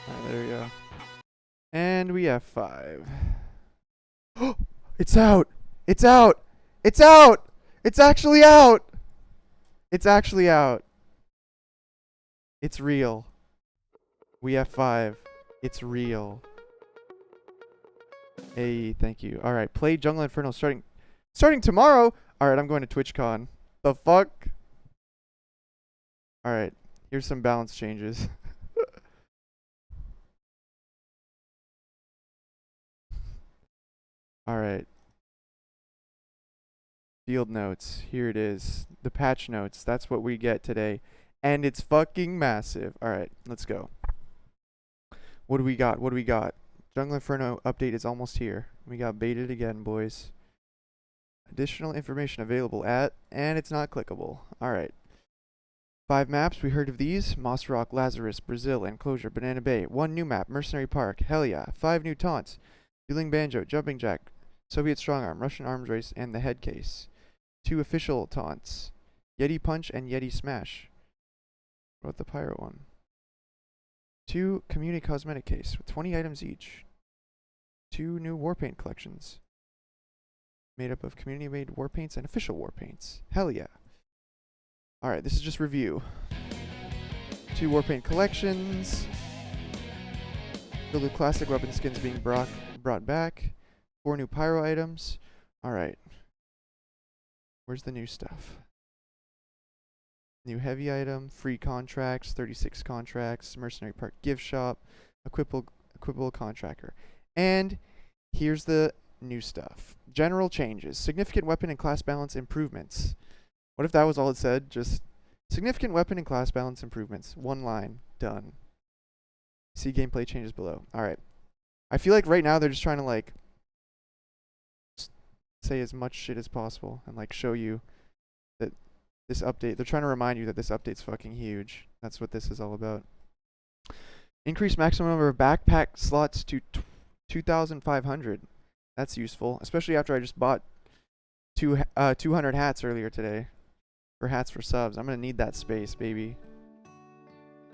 Alright, there we go. And we have 5. It's out! It's out! It's out! It's actually out! It's actually out. It's real. We have 5. It's real. Hey, thank you. Alright, play Jungle Inferno starting tomorrow! Alright, I'm going to TwitchCon. The fuck? Alright, here's some balance changes. Alright. Field notes. Here it is. The patch notes. That's what we get today. And it's fucking massive. Alright, let's go. What do we got? What do we got? Jungle Inferno update is almost here. We got baited again, boys. Additional information available at, and it's not clickable. Alright. 5 maps. We heard of these. Moss Rock, Lazarus, Brazil, Enclosure, Banana Bay. 1 new map. Mercenary Park. Hell yeah. 5 new taunts. Dueling Banjo, Jumping Jack, Soviet Strong Arm, Russian Arms Race, and the Head Case. 2 official taunts. Yeti Punch and Yeti Smash. What about the Pyro one? 2 community cosmetic case with 20 items each. 2 new Warpaint collections. Made up of community-made Warpaints and official Warpaints. Hell yeah. Alright, this is just review. 2 Warpaint collections. The classic weapon skins being brought back. 4 new Pyro items. Alright. Where's the new stuff? New heavy item, free contracts, 36 contracts, Mercenary Park gift shop, equipable contractor. And here's the new stuff. General changes. Significant weapon and class balance improvements. What if that was all it said? Just significant weapon and class balance improvements. 1 line. Done. See gameplay changes below. Alright. I feel like right now they're just trying to like say as much shit as possible and like show you that this update, they're trying to remind you that this update's fucking huge. That's what this is all about. Increase maximum number of backpack slots to 2,500. That's useful, especially after I just bought 200 hats earlier today. For hats for subs. I'm going to need that space, baby.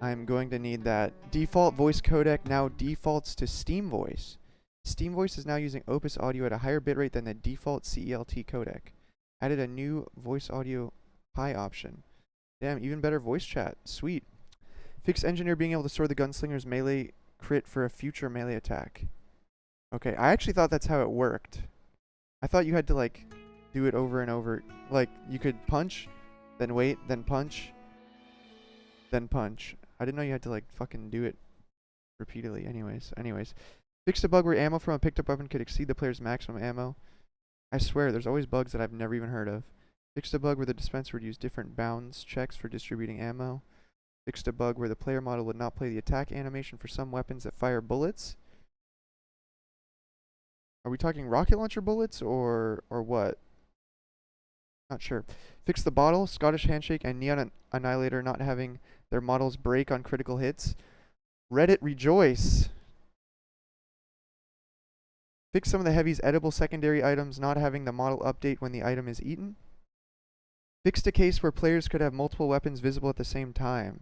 I'm going to need that. Default voice codec now defaults to Steam Voice. Steam Voice is now using Opus Audio at a higher bitrate than the default CELT codec. Added a new voice audio high option. Damn, even better voice chat. Sweet. Fix engineer being able to store the gunslinger's melee crit for a future melee attack. Okay, I actually thought that's how it worked. I thought you had to like do it over and over. Like you could punch, then wait, then punch, then punch. I didn't know you had to like fucking do it repeatedly. Anyways. Fixed a bug where ammo from a picked up weapon could exceed the player's maximum ammo. I swear, there's always bugs that I've never even heard of. Fixed a bug where the dispenser would use different bounds checks for distributing ammo. Fixed a bug where the player model would not play the attack animation for some weapons that fire bullets. Are we talking rocket launcher bullets or what? Not sure. Fix the bottle, Scottish Handshake, and Neon Annihilator not having their models break on critical hits. Reddit rejoice. Fix some of the heavy's edible secondary items not having the model update when the item is eaten. Fixed a case where players could have multiple weapons visible at the same time.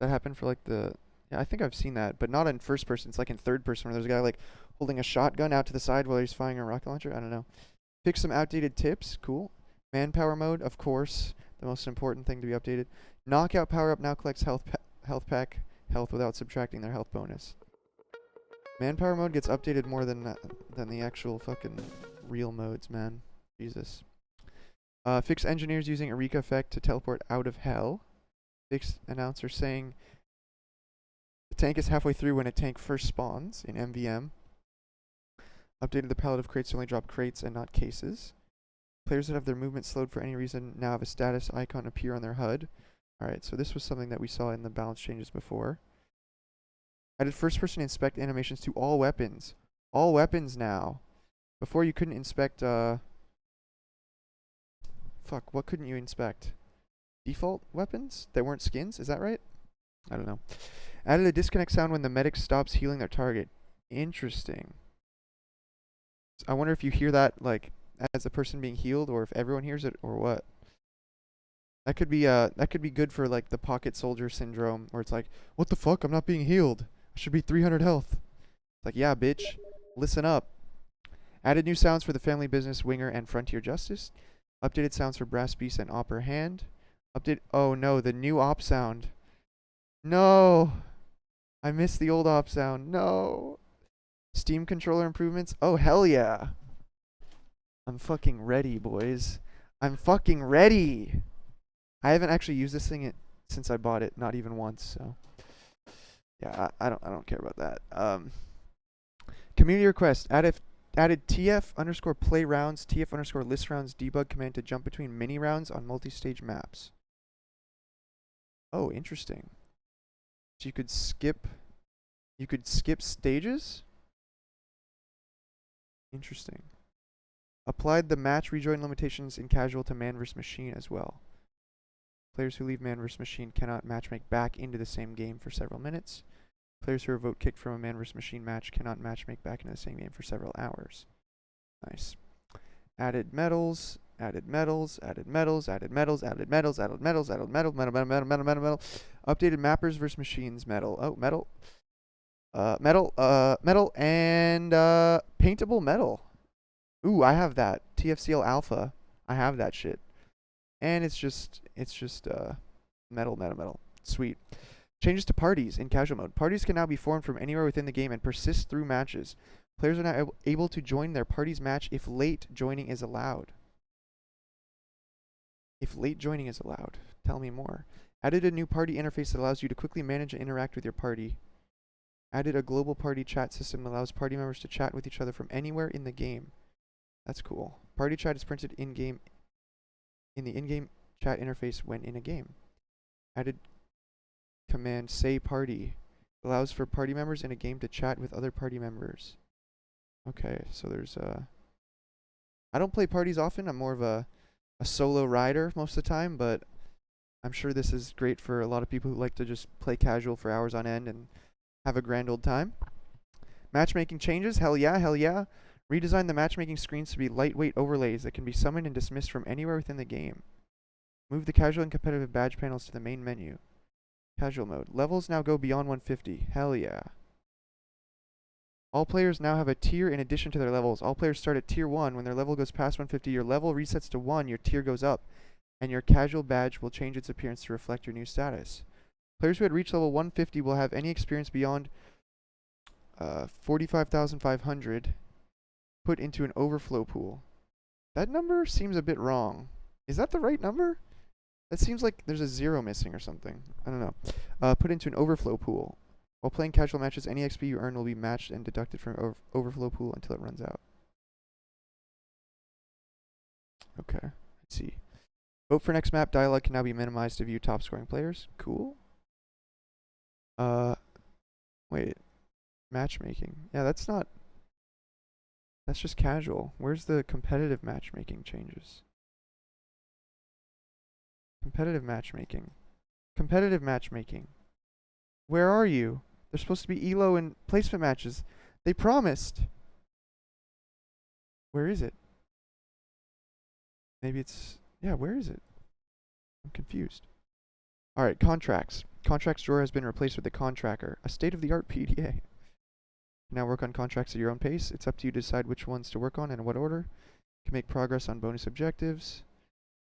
That happened for like the... Yeah, I think I've seen that, but not in first person. It's like in third person where there's a guy like holding a shotgun out to the side while he's firing a rocket launcher. I don't know. Fix some outdated tips. Cool. Manpower mode, of course. The most important thing to be updated. Knockout power-up now collects health pack health without subtracting their health bonus. Manpower mode gets updated more than the actual fucking real modes, man. Jesus. Fix engineers using Eureka effect to teleport out of hell. Fix announcer saying the tank is halfway through when a tank first spawns in MVM. Updated the palette of crates to only drop crates and not cases. Players that have their movement slowed for any reason now have a status icon appear on their HUD. Alright, so this was something that we saw in the balance changes before. Added first person inspect animations to all weapons. All weapons now. Before you couldn't inspect, fuck, what couldn't you inspect? Default weapons that weren't skins? Is that right? I don't know. Added a disconnect sound when the medic stops healing their target. Interesting. I wonder if you hear that, like, as the person being healed, or if everyone hears it, or what. That could be good for, like, the pocket soldier syndrome, where it's like, what the fuck, I'm not being healed. I Should be 300 health. It's like, yeah, bitch. Listen up. Added new sounds for the Family Business, Winger, and Frontier Justice. Updated sounds for Brass Beast and Opera Hand. Oh no, the new op sound. No. I missed the old op sound. No. Steam controller improvements. Oh, hell yeah. I'm fucking ready, boys. I'm fucking ready. I haven't actually used this thing since I bought it, not even once, so yeah, I don't care about that. Community request. Added TF_play rounds, TF_list rounds debug command to jump between mini rounds on multi-stage maps. Oh, interesting. So you could skip stages? Interesting. Applied the match rejoin limitations in casual to man vs machine as well. Players who leave man vs machine cannot matchmake back into the same game for several minutes. Players who are vote kicked from a man vs machine match cannot matchmake back into the same game for several hours. Nice. Added medals, added medals, added medals, added medals, added medals, added medals, added medal, medal. Updated mappers vs machines medal. Oh, medal. Metal and paintable metal. Ooh, I have that. TFCL Alpha. I have that shit. And it's just metal. Sweet. Changes to parties in casual mode. Parties can now be formed from anywhere within the game and persist through matches. Players are now able to join their party's match if late joining is allowed. If late joining is allowed. Tell me more. Added a new party interface that allows you to quickly manage and interact with your party. Added a global party chat system that allows party members to chat with each other from anywhere in the game. That's cool. Party chat is printed in the in-game chat interface when in a game. Added command say party. Allows for party members in a game to chat with other party members. Okay, so there's I don't play parties often. I'm more of a solo rider most of the time, but I'm sure this is great for a lot of people who like to just play casual for hours on end and have a grand old time. Matchmaking changes. Hell yeah, hell yeah. Redesign the matchmaking screens to be lightweight overlays that can be summoned and dismissed from anywhere within the game. Move the casual and competitive badge panels to the main menu. Casual mode. Levels now go beyond 150. Hell yeah. All players now have a tier in addition to their levels. All players start at tier 1. When their level goes past 150, your level resets to 1, your tier goes up, and your casual badge will change its appearance to reflect your new status. Players who had reached level 150 will have any experience beyond 45,500 put into an overflow pool. That number seems a bit wrong. Is that the right number? That seems like there's a 0 missing or something. I don't know. Put into an overflow pool. While playing casual matches, any XP you earn will be matched and deducted from overflow pool until it runs out. Okay, let's see. Vote for next map. Dialogue can now be minimized to view top scoring players. Cool. Wait. Matchmaking. Yeah, that's just casual. Where's the competitive matchmaking changes? Competitive matchmaking. Competitive matchmaking. Where are you? There's supposed to be ELO and placement matches. They promised. Where is it? Maybe it's... Yeah, where is it? I'm confused. Alright, contracts. Contracts drawer has been replaced with the Contractor, a state-of-the-art PDA. Now work on contracts at your own pace. It's up to you to decide which ones to work on and in what order. You can make progress on bonus objectives.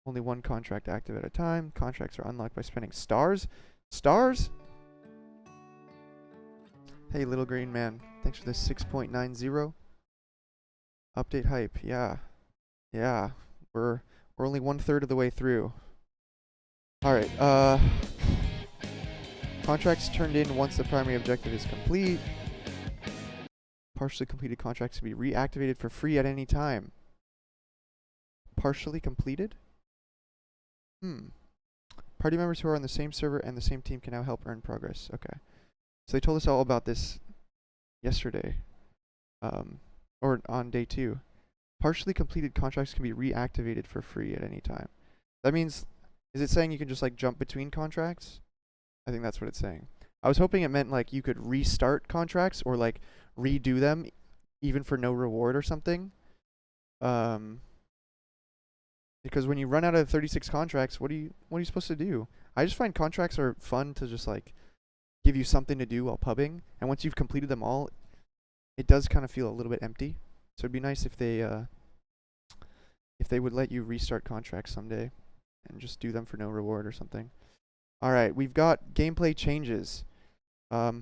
Only one contract active at a time. Contracts are unlocked by spending stars. Stars? Hey, little green man. Thanks for the 6.90. Update hype. Yeah. Yeah. We're only 1/3 of the way through. Alright, contracts turned in once the primary objective is complete. Partially completed contracts can be reactivated for free at any time. Partially completed? Party members who are on the same server and the same team can now help earn progress. Okay. So they told us all about this yesterday. Or on day 2. Partially completed contracts can be reactivated for free at any time. That means, is it saying you can just like jump between contracts? I think that's what it's saying. I was hoping it meant like you could restart contracts or like redo them even for no reward or something. Because when you run out of 36 contracts, what are you supposed to do? I just find contracts are fun to just like give you something to do while pubbing. And once you've completed them all, it does kind of feel a little bit empty. So it'd be nice if they would let you restart contracts someday and just do them for no reward or something. All right, we've got gameplay changes. I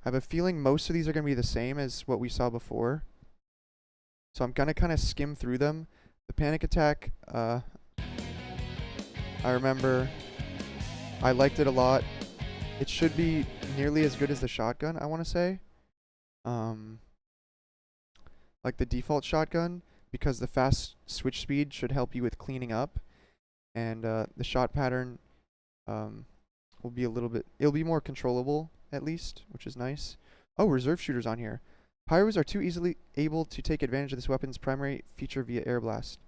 have a feeling most of these are going to be the same as what we saw before. So I'm going to kind of skim through them. The panic attack, I remember I liked it a lot. It should be nearly as good as the shotgun, I want to say. Like the default shotgun, because the fast switch speed should help you with cleaning up. And the shot pattern will be it'll be more controllable at least, which is nice. Oh, reserve shooters on here. Pyros are too easily able to take advantage of this weapon's primary feature via air blast.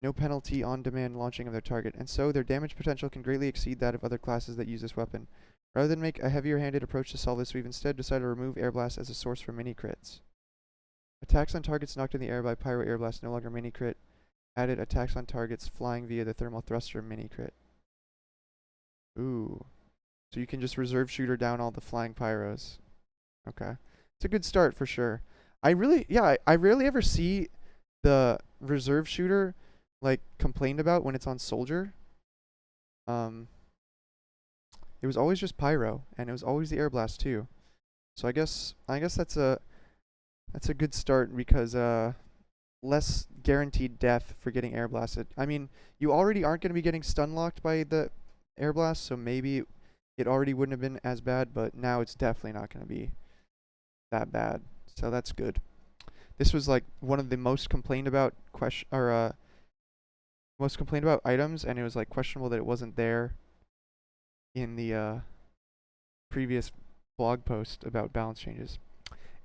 No penalty on demand launching of their target, and so their damage potential can greatly exceed that of other classes that use this weapon. Rather than make a heavier handed approach to solve this, we've instead decided to remove air blast as a source for mini crits. Attacks on targets knocked in the air by pyro air blast no longer mini crit. Added attacks on targets flying via the thermal thruster mini crit. Ooh. So you can just reserve shooter down all the flying pyros. Okay. It's a good start for sure. I rarely ever see the reserve shooter like complained about when it's on soldier. It was always just pyro, and it was always the air blast too. So I guess that's a good start because less guaranteed death for getting air blasted. I mean, you already aren't going to be getting stun locked by the air blast, so maybe it already wouldn't have been as bad, but now it's definitely not going to be that bad. So that's good. This was like one of the most complained about items, and it was like questionable that it wasn't there in the previous blog post about balance changes.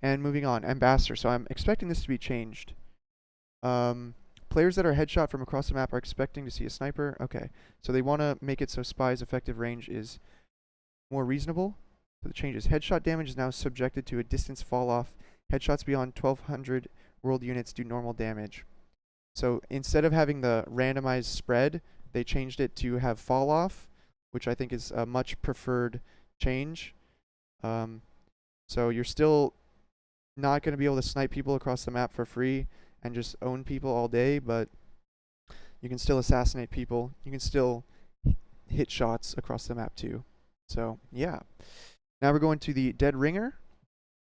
And moving on, Ambassador. So I'm expecting this to be changed. Players that are headshot from across the map are expecting to see a sniper. Okay, so they want to make it so Spy's effective range is more reasonable. So the changes. Headshot damage is now subjected to a distance fall off. Headshots beyond 1200 world units do normal damage. So instead of having the randomized spread, they changed it to have fall off, which I think is a much preferred change. So you're still not going to be able to snipe people across the map for free and just own people all day, but you can still assassinate people. You can still hit shots across the map too. So yeah. Now we're going to the Dead Ringer.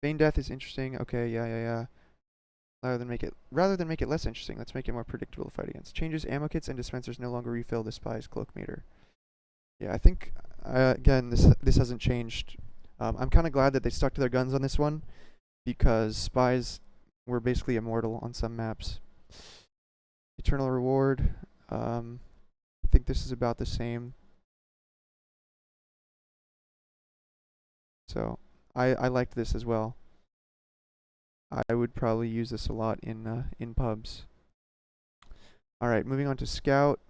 Feign death is interesting. Okay, yeah. Rather than make it less interesting, let's make it more predictable to fight against. Changes ammo kits and dispensers no longer refill the Spy's cloak meter. Yeah, I think again this hasn't changed. I'm kind of glad that they stuck to their guns on this one, because Spies were basically immortal on some maps. Eternal reward. I think this is about the same. So I liked this as well. I would probably use this a lot in pubs. All right, moving on to Scout.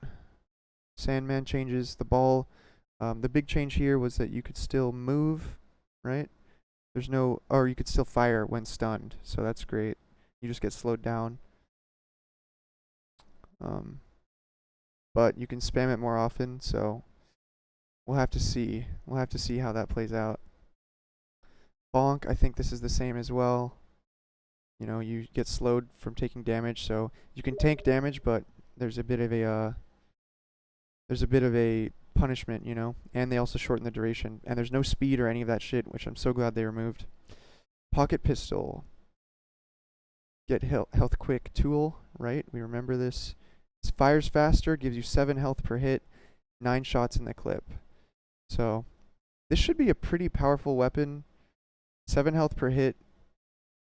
Sandman changes. The ball. The big change here was that you could still move, right? Or you could still fire when stunned, so that's great. You just get slowed down. But you can spam it more often, so we'll have to see. We'll have to see how that plays out. Bonk, I think this is the same as well. You know, you get slowed from taking damage, so you can tank damage, but there's a bit of a punishment, you know. And they also shorten the duration, and there's no speed or any of that shit, which I'm so glad they removed. Pocket pistol. Get health quick tool, right? We remember this. It fires faster, gives you 7 health per hit, 9 shots in the clip. So this should be a pretty powerful weapon. 7 health per hit.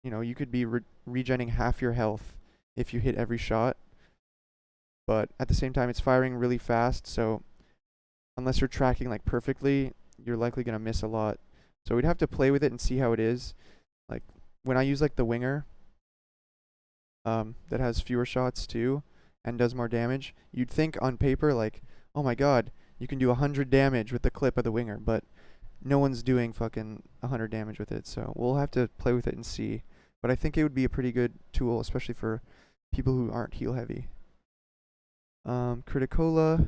You know, you could be regenning half your health if you hit every shot. But at the same time, it's firing really fast, so unless you're tracking like perfectly, you're likely going to miss a lot. So we'd have to play with it and see how it is. Like when I use like the winger, that has fewer shots too and does more damage, you'd think on paper like, oh my god, you can do 100 damage with the clip of the winger, but no one's doing fucking 100 damage with it, so we'll have to play with it and see. But I think it would be a pretty good tool, especially for people who aren't heal heavy. Criticola.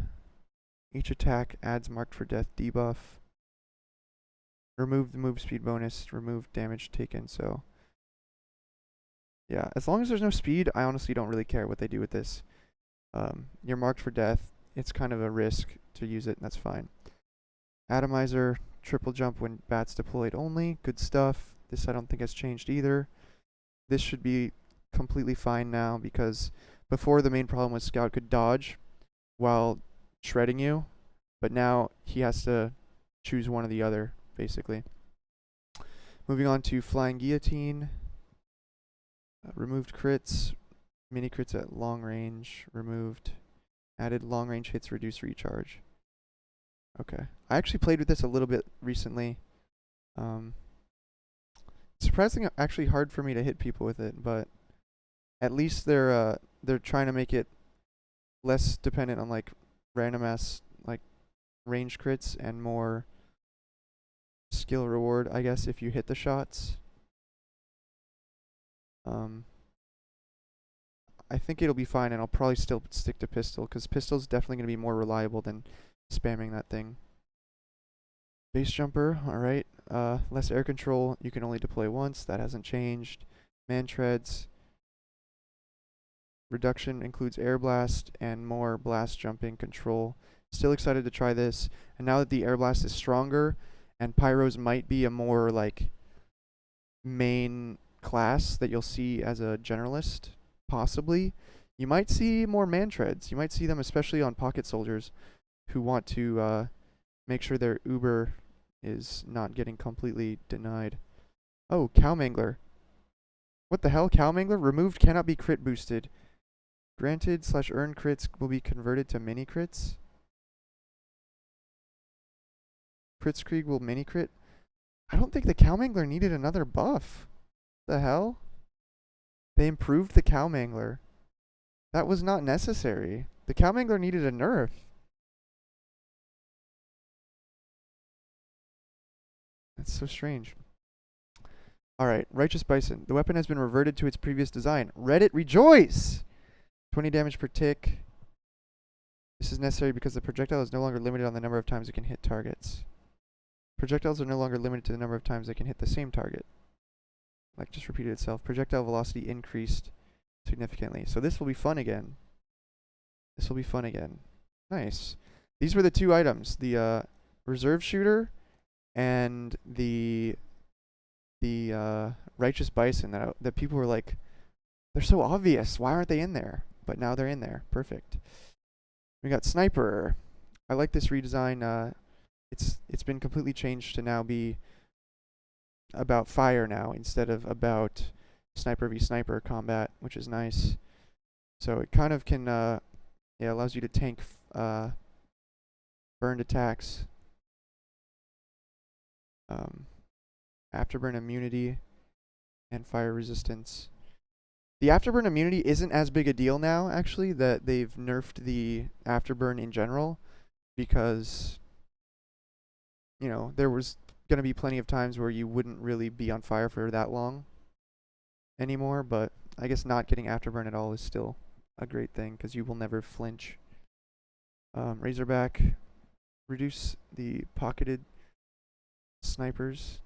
Each attack adds marked for death debuff. Remove the move speed bonus, remove damage taken, so yeah, as long as there's no speed, I honestly don't really care what they do with this. You're marked for death. It's kind of a risk to use it, and that's fine. Atomizer, triple jump when bats deployed only. Good stuff. This I don't think has changed either. This should be completely fine now because before the main problem was Scout could dodge while shredding you, but now he has to choose one or the other, basically. Moving on to Flying Guillotine. Removed crits, mini crits at long range, removed. Added long range hits, reduce recharge. Okay. I actually played with this a little bit recently. Surprisingly actually hard for me to hit people with it, but at least they're trying to make it less dependent on like random ass like range crits and more skill reward, I guess, if you hit the shots. I think it'll be fine, and I'll probably still stick to pistol, because pistol's definitely going to be more reliable than spamming that thing. Base jumper, alright. Less air control, you can only deploy once, that hasn't changed. Man treads. Reduction includes air blast and more blast jumping control. Still excited to try this, and now that the air blast is stronger, and pyros might be a more like main class that you'll see as a generalist, possibly, you might see more man treads. You might see them especially on pocket soldiers who want to make sure their Uber is not getting completely denied. Oh, Cow Mangler. What the hell? Cow Mangler? Removed cannot be crit boosted. Granted / earned crits will be converted to mini crits. Kritzkrieg will mini crit. I don't think the Cow Mangler needed another buff. The hell? They improved the Cow Mangler. That was not necessary. The Cow Mangler needed a nerf. That's so strange. Alright, Righteous Bison. The weapon has been reverted to its previous design. Reddit rejoice! 20 damage per tick. This is necessary because the projectile is no longer limited on the number of times it can hit targets. Projectiles are no longer limited to the number of times they can hit the same target. Like, just repeated itself. Projectile velocity increased significantly. So this will be fun again. This will be fun again. Nice. These were the two items. The reserve shooter and the Righteous Bison that people were like, they're so obvious. Why aren't they in there? But now they're in there. Perfect. We got Sniper. I like this redesign. It's been completely changed to now be about fire now instead of about sniper v sniper combat, which is nice. So it kind of can allows you to tank burned attacks, afterburn immunity, and fire resistance. The afterburn immunity isn't as big a deal now, actually, that they've nerfed the afterburn in general, because you know there was going to be plenty of times where you wouldn't really be on fire for that long anymore, but I guess not getting afterburn at all is still a great thing because you will never flinch. Razorback, reduce the pocketed snipers.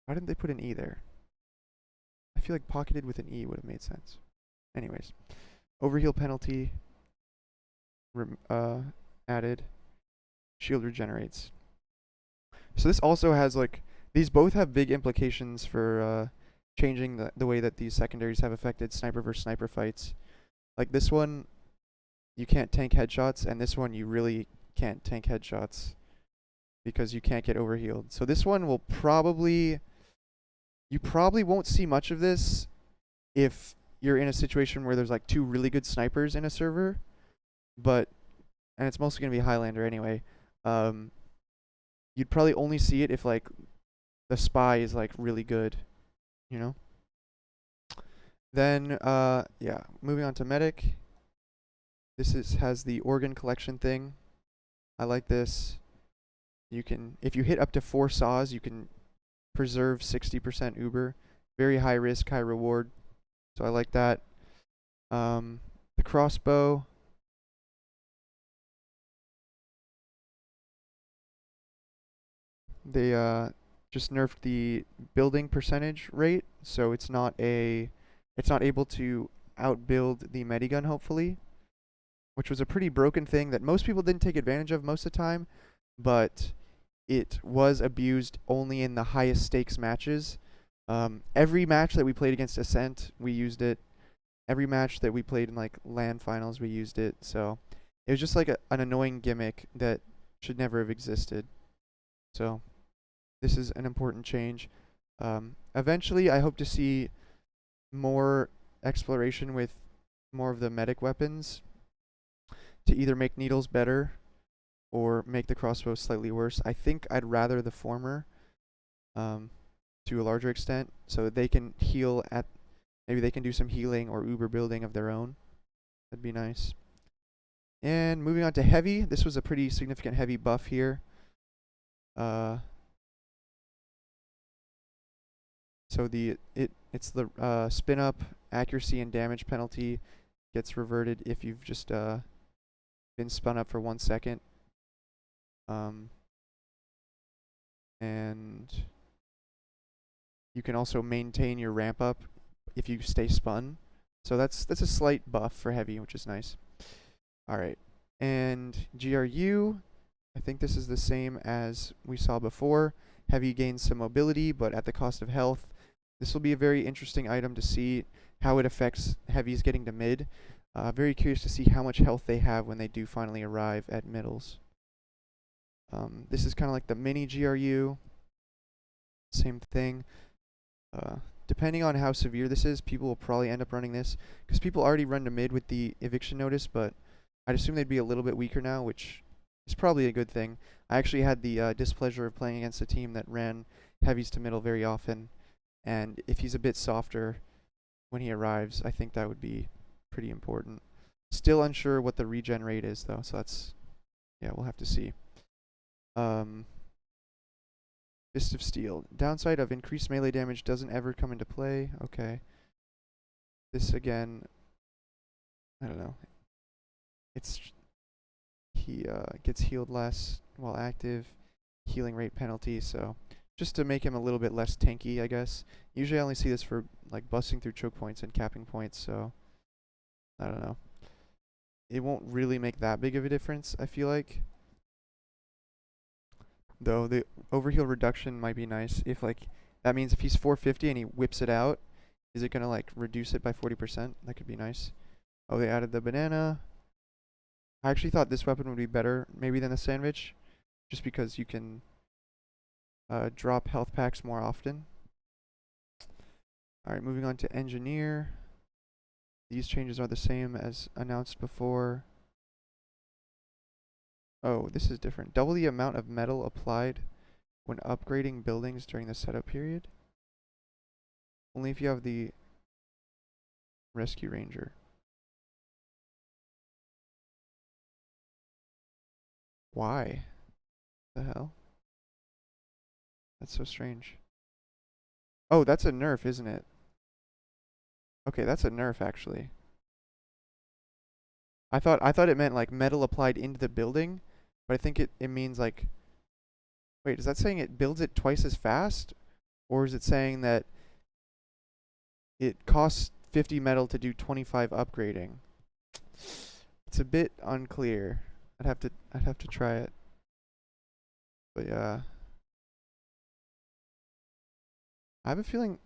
Why didn't they put an E there? I feel like pocketed with an E would have made sense. Anyways, overheal penalty added. Shield regenerates. So this also has like, these both have big implications for changing the way that these secondaries have affected sniper versus sniper fights. Like this one, you can't tank headshots, and this one you really can't tank headshots because you can't get overhealed. So this one will probably, you probably won't see much of this if you're in a situation where there's like two really good snipers in a server, but, and it's mostly going to be Highlander anyway, you'd probably only see it if like the spy is like really good, you know? Then, yeah, moving on to medic. This has the organ collection thing. I like this. You can, if you hit up to 4 saws, you can preserve 60% Uber. Very high risk, high reward. So I like that. The crossbow. They just nerfed the building percentage rate, so it's not able to outbuild the medigun, hopefully, which was a pretty broken thing that most people didn't take advantage of most of the time, but it was abused only in the highest stakes matches. Every match that we played against Ascent, we used it. Every match that we played in like LAN finals, we used it. So it was just like an annoying gimmick that should never have existed. So this is an important change. Eventually, I hope to see more exploration with more of the medic weapons to either make needles better or make the crossbow slightly worse. I think I'd rather the former, to a larger extent, so that they can heal at, maybe they can do some healing or uber building of their own. That'd be nice. And moving on to heavy, this was a pretty significant heavy buff here. So it's the spin up accuracy and damage penalty gets reverted if you've just been spun up for 1 second. And you can also maintain your ramp up if you stay spun. So that's a slight buff for heavy, which is nice. All right, and GRU, I think this is the same as we saw before. Heavy gains some mobility, but at the cost of health. This will be a very interesting item to see how it affects heavies getting to mid. Very curious to see how much health they have when they do finally arrive at middles. This is kind of like the mini GRU. Same thing. Depending on how severe this is, people will probably end up running this, because people already run to mid with the eviction notice, but I'd assume they'd be a little bit weaker now, which is probably a good thing. I actually had the displeasure of playing against a team that ran heavies to middle very often, and if he's a bit softer when he arrives, I think that would be pretty important. Still unsure what the regen rate is, though, so that's, yeah, we'll have to see. Fist of Steel. Downside of increased melee damage doesn't ever come into play. Okay. This again, I don't know. He gets healed less while active, healing rate penalty, so just to make him a little bit less tanky, I guess. Usually I only see this for like busting through choke points and capping points, so I don't know. It won't really make that big of a difference, I feel like. Though the overheal reduction might be nice if like that means if he's 450 and he whips it out, is it gonna like reduce it by 40%? That could be nice. Oh, they added the banana. I actually thought this weapon would be better maybe than the sandwich, just because you can drop health packs more often. Alright, moving on to engineer. These changes are the same as announced before. Oh, this is different. Double the amount of metal applied when upgrading buildings during the setup period. Only if you have the Rescue Ranger. Why? The hell? That's so strange. Oh, that's a nerf, isn't it? Okay, that's a nerf actually. I thought it meant like metal applied into the building, but I think it means like, wait, is that saying it builds it twice as fast? Or is it saying that it costs 50 metal to do 25 upgrading? It's a bit unclear. I'd have to try it. But yeah. I have a feeling,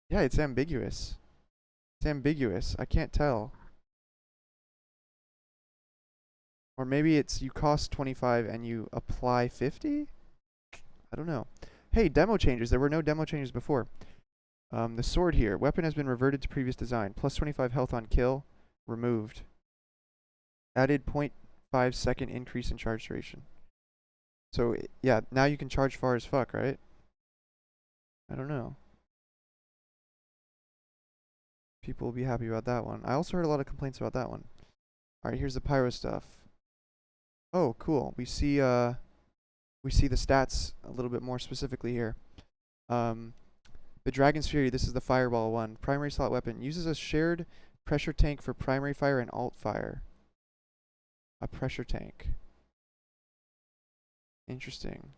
yeah, it's ambiguous. It's ambiguous. I can't tell. Or maybe it's you cost 25 and you apply 50? I don't know. Hey, demo changes. There were no demo changes before. The sword here. Weapon has been reverted to previous design. Plus 25 health on kill. Removed. Added 0.5 second increase in charge duration. So, yeah, now you can charge far as fuck, right? I don't know. People will be happy about that one. I also heard a lot of complaints about that one. Alright, here's the pyro stuff. Oh, cool. We see the stats a little bit more specifically here. The Dragon's Fury, this is the fireball one. Primary slot weapon. Uses a shared pressure tank for primary fire and alt fire. A pressure tank. Interesting.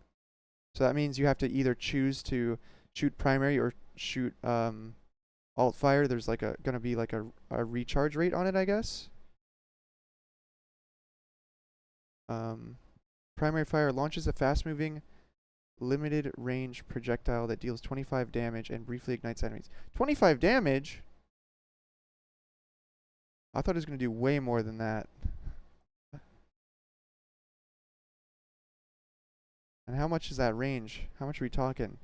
So that means you have to either choose to shoot primary or shoot alt fire. There's like gonna be like a recharge rate on it, I guess. Primary fire launches a fast-moving, limited-range projectile that deals 25 damage and briefly ignites enemies. 25 damage? I thought it was gonna do way more than that. And how much is that range? How much are we talking?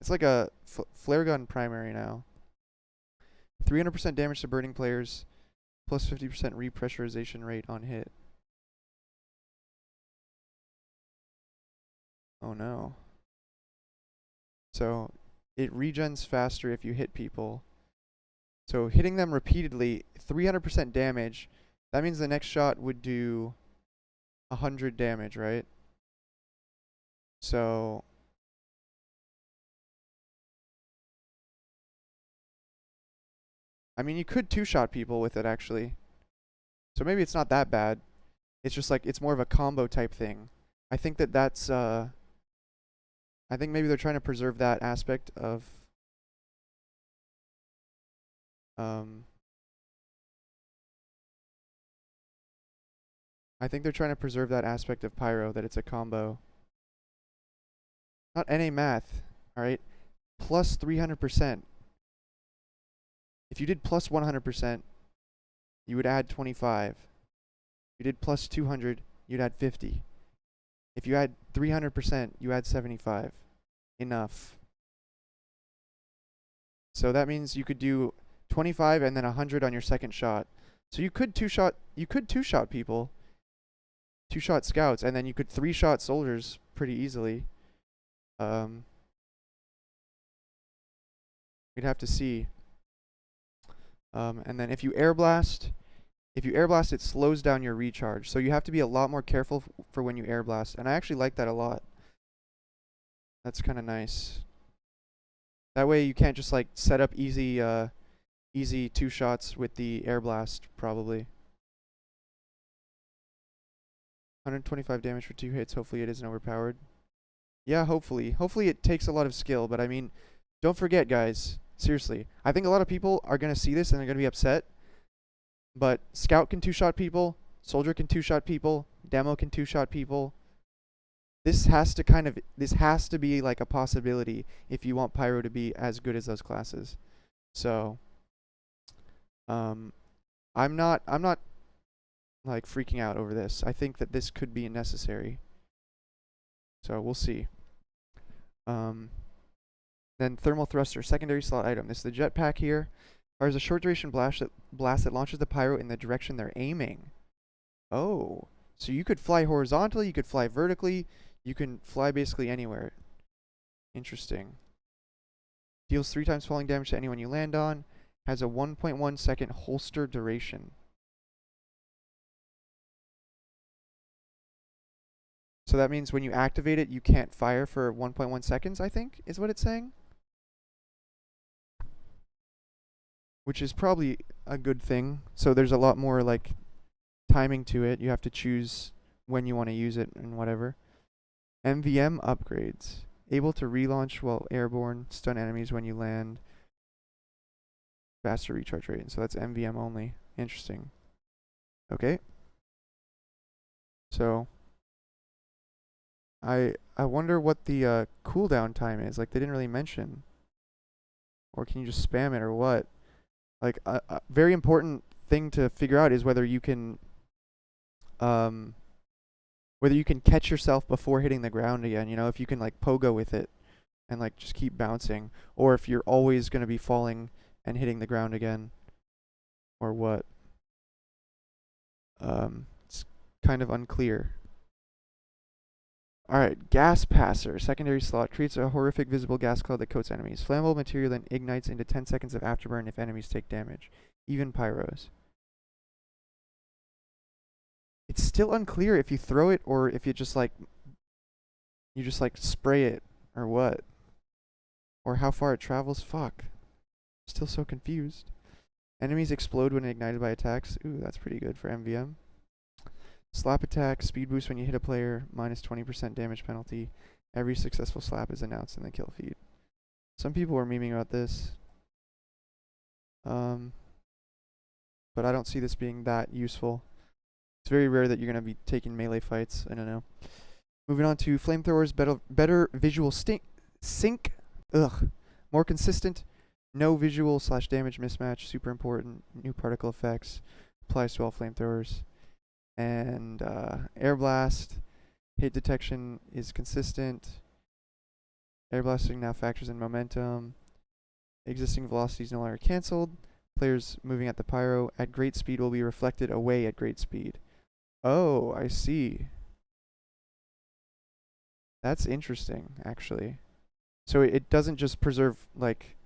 It's like a flare gun primary now. 300% damage to burning players, plus 50% repressurization rate on hit. Oh no. So it regens faster if you hit people. So hitting them repeatedly, 300% damage. That means the next shot would do 100 damage, right? So I mean, you could two-shot people with it actually. So maybe it's not that bad. It's just like it's more of a combo type thing. I think that's I think maybe they're trying to preserve that aspect of I think they're trying to preserve that aspect of Pyro, that it's a combo. Not NA math, alright? Plus 300%. If you did plus 100%, you would add 25. If you did plus 200, you'd add 50. If you add 300%, you add 75. Enough. So that means you could do 25 and then 100 on your second shot. So you could two-shot people. Two-shot scouts, and then you could three-shot soldiers pretty easily. We'd have to see. And then if you air blast, it slows down your recharge. So you have to be a lot more careful for when you air blast. And I actually like that a lot. That's kind of nice. That way you can't just like set up easy two shots with the air blast probably. 125 damage for 2 hits. Hopefully it isn't overpowered. Yeah, hopefully. Hopefully it takes a lot of skill, but I mean, don't forget, guys. Seriously. I think a lot of people are going to see this and they're going to be upset. But Scout can two-shot people. Soldier can two-shot people. Demo can two-shot people. This has to be like a possibility if you want Pyro to be as good as those classes. So, I'm not like freaking out over this. I think that this could be necessary. So we'll see. Then thermal thruster, secondary slot item. This is the jetpack here. Fires a short duration blast that launches the pyro in the direction they're aiming. Oh, so you could fly horizontally, you could fly vertically, you can fly basically anywhere. Interesting. Deals 3 times falling damage to anyone you land on. Has a 1.1 second holster duration. So that means when you activate it, you can't fire for 1.1 seconds, I think, is what it's saying. Which is probably a good thing. So there's a lot more like timing to it. You have to choose when you want to use it and whatever. MVM upgrades. Able to relaunch while airborne, stun enemies when you land. Faster recharge rate. So that's MVM only. Interesting. Okay. So I wonder what the cooldown time is. Like they didn't really mention. Or can you just spam it or what? Like a very important thing to figure out is whether you can catch yourself before hitting the ground again, you know, if you can like pogo with it and like just keep bouncing, or if you're always going to be falling and hitting the ground again, or what. It's kind of unclear. Alright, gas passer, secondary slot, creates a horrific visible gas cloud that coats enemies. Flammable material then ignites into 10 seconds of afterburn if enemies take damage. Even pyros. It's still unclear if you throw it or if you just like spray it or what. Or how far it travels. Fuck. Still so confused. Enemies explode when ignited by attacks. Ooh, that's pretty good for MVM. Slap attack, speed boost when you hit a player, minus 20% damage penalty. Every successful slap is announced in the kill feed. Some people were memeing about this. But I don't see this being that useful. It's very rare that you're going to be taking melee fights. I don't know. Moving on to flamethrowers, better visual sync. Ugh. More consistent. No visual / damage mismatch. Super important. New particle effects. Applies to all flamethrowers. And air blast. Hit detection is consistent. Air blasting now factors in momentum. Existing velocities no longer cancelled. Players moving at the pyro at great speed will be reflected away at great speed. Oh, I see. That's interesting, actually. So it doesn't just preserve, like,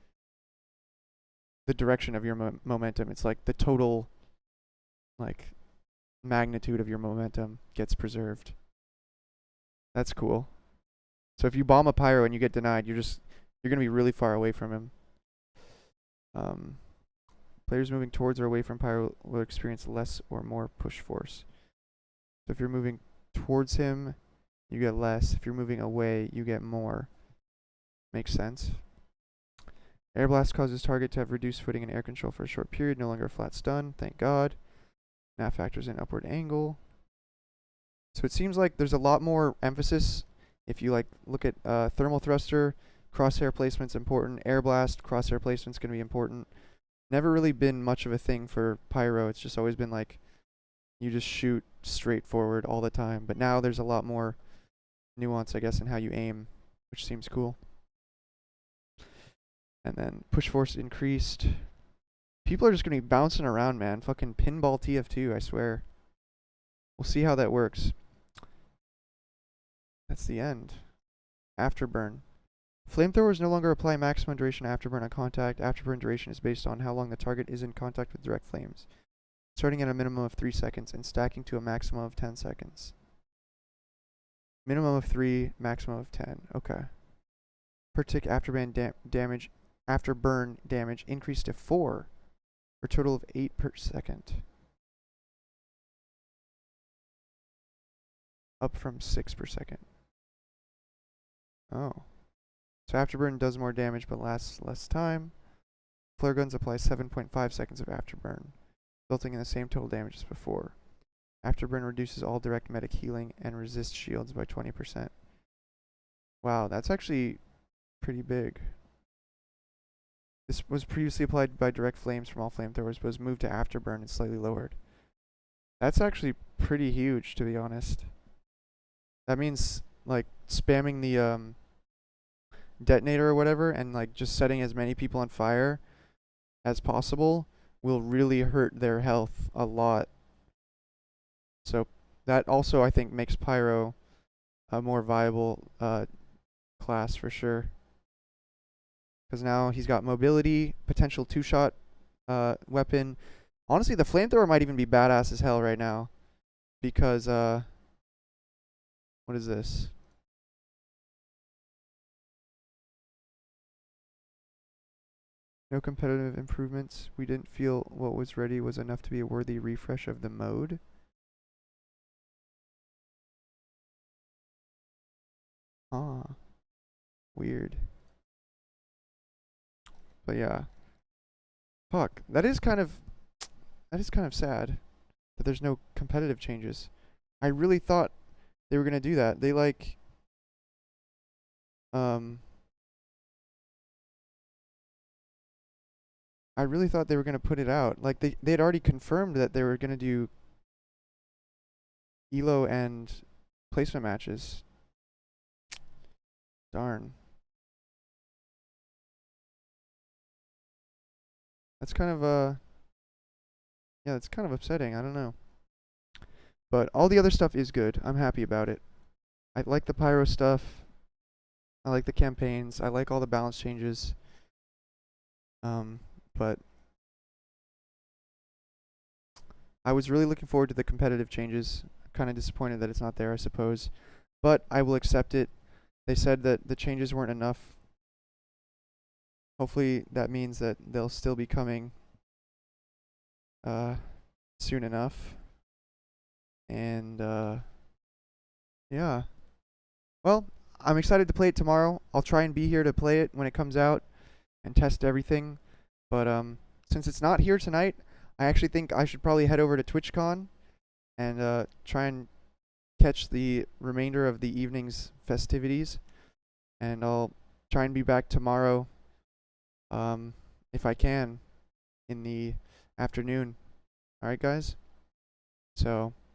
the direction of your momentum. It's like the total, like, magnitude of your momentum gets preserved. That's cool. So if you bomb a pyro and you get denied, you're going to be really far away from him. Players moving towards or away from pyro will experience less or more push force. So if you're moving towards him, you get less. If you're moving away, you get more. Makes sense. Air blast causes target to have reduced footing and air control for a short period, no longer a flat stun, thank God. Now factors in upward angle. So it seems like there's a lot more emphasis if you like look at thermal thruster, crosshair placement's important, air blast, crosshair placement's going to be important. Never really been much of a thing for pyro. It's just always been like you just shoot straight forward all the time. But now there's a lot more nuance, I guess, in how you aim, which seems cool. And then push force increased. People are just going to be bouncing around, man. Fucking pinball TF2, I swear. We'll see how that works. That's the end. Afterburn. Flamethrowers no longer apply maximum duration afterburn on contact. Afterburn duration is based on how long the target is in contact with direct flames, starting at a minimum of 3 seconds and stacking to a maximum of 10 seconds. Minimum of 3, maximum of 10. Okay. Per tick afterburn damage increased to 4, for a total of 8 per second. Up from 6 per second. Oh. So afterburn does more damage but lasts less time. Flare guns apply 7.5 seconds of afterburn, resulting in the same total damage as before. Afterburn reduces all direct medic healing and resists shields by 20%. Wow, that's actually pretty big. This was previously applied by direct flames from all flamethrowers, but was moved to afterburn and slightly lowered. That's actually pretty huge, to be honest. That means, like, spamming the detonator or whatever and like just setting as many people on fire as possible will really hurt their health a lot. So that also, I think, makes pyro a more viable class for sure, because now he's got mobility, potential 2-shot weapon. Honestly, the flamethrower might even be badass as hell right now, because what is this? No competitive improvements. We didn't feel what was ready was enough to be a worthy refresh of the mode. Ah, weird. But yeah. Fuck. That is kind of sad that there's no competitive changes. I really thought they were gonna do that. They like I really thought they were gonna put it out. Like they had already confirmed that they were gonna do elo and placement matches. Darn. That's kind of yeah, it's kind of upsetting. I don't know. But all the other stuff is good. I'm happy about it. I like the pyro stuff. I like the campaigns. I like all the balance changes. But I was really looking forward to the competitive changes. Kind of disappointed that it's not there, I suppose. But I will accept it. They said that the changes weren't enough. Hopefully that means that they'll still be coming soon enough. And yeah. Well, I'm excited to play it tomorrow. I'll try and be here to play it when it comes out and test everything. But since it's not here tonight, I actually think I should probably head over to TwitchCon and try and catch the remainder of the evening's festivities. And I'll try and be back tomorrow, if I can, in the afternoon. Alright, guys? So